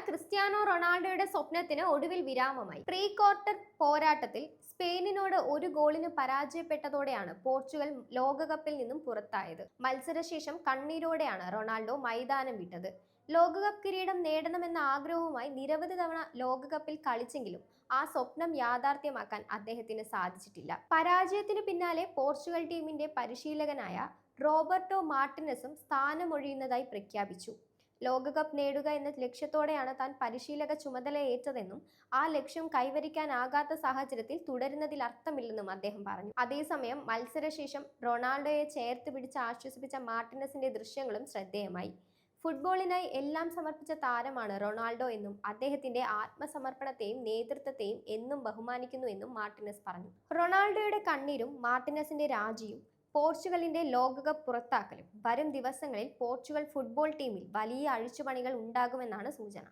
Cristiano റൊണാൾഡോയുടെ സ്വപ്നത്തിന് ഒടുവിൽ വിരാമമായി. പ്രീ ക്വാർട്ടർ പോരാട്ടത്തിൽ സ്പെയിനിനോട് ഒരു ഗോളിന് പരാജയപ്പെട്ടതോടെയാണ് പോർച്ചുഗൽ ലോകകപ്പിൽ നിന്നും പുറത്തായത്. മത്സരശേഷം കണ്ണീരോടെയാണ് റൊണാൾഡോ മൈതാനം വിട്ടത്. ലോകകപ്പ് കിരീടം നേടണമെന്ന ആഗ്രഹവുമായി നിരവധി തവണ ലോകകപ്പിൽ കളിച്ചെങ്കിലും ആ സ്വപ്നം യാഥാർത്ഥ്യമാക്കാൻ അദ്ദേഹത്തിന് സാധിച്ചിട്ടില്ല. പരാജയത്തിനു പിന്നാലെ പോർച്ചുഗൽ ടീമിന്റെ പരിശീലകനായ റോബർട്ടോ മാർട്ടിനസും സ്ഥാനമൊഴിയുന്നതായി പ്രഖ്യാപിച്ചു. ലോകകപ്പ് നേടുക എന്ന ലക്ഷ്യത്തോടെയാണ് താൻ പരിശീലക ചുമതലയേറ്റതെന്നും ആ ലക്ഷ്യം കൈവരിക്കാനാകാത്ത സാഹചര്യത്തിൽ തുടരുന്നതിൽ അർത്ഥമില്ലെന്നും അദ്ദേഹം പറഞ്ഞു. അതേസമയം മത്സരശേഷം റൊണാൾഡോയെ ചേർത്ത് പിടിച്ച് ആശ്വസിപ്പിച്ച മാർട്ടിനസിന്റെ ദൃശ്യങ്ങളും ശ്രദ്ധേയമായി. ഫുട്ബോളിനായി എല്ലാം സമർപ്പിച്ച താരമാണ് റൊണാൾഡോ എന്നും അദ്ദേഹത്തിന്റെ ആത്മസമർപ്പണത്തെയും നേതൃത്വത്തെയും എന്നും ബഹുമാനിക്കുന്നു എന്നും മാർട്ടിനസ് പറഞ്ഞു. റൊണാൾഡോയുടെ കണ്ണീരും മാർട്ടിനസിന്റെ രാജിയും പോർച്ചുഗലിന്റെ ലോകകപ്പ് പുറത്താക്കലും വരും ദിവസങ്ങളിൽ പോർച്ചുഗൽ ഫുട്ബോൾ ടീമിൽ വലിയ അഴിച്ചുപണികൾ ഉണ്ടാകുമെന്നാണ് സൂചന.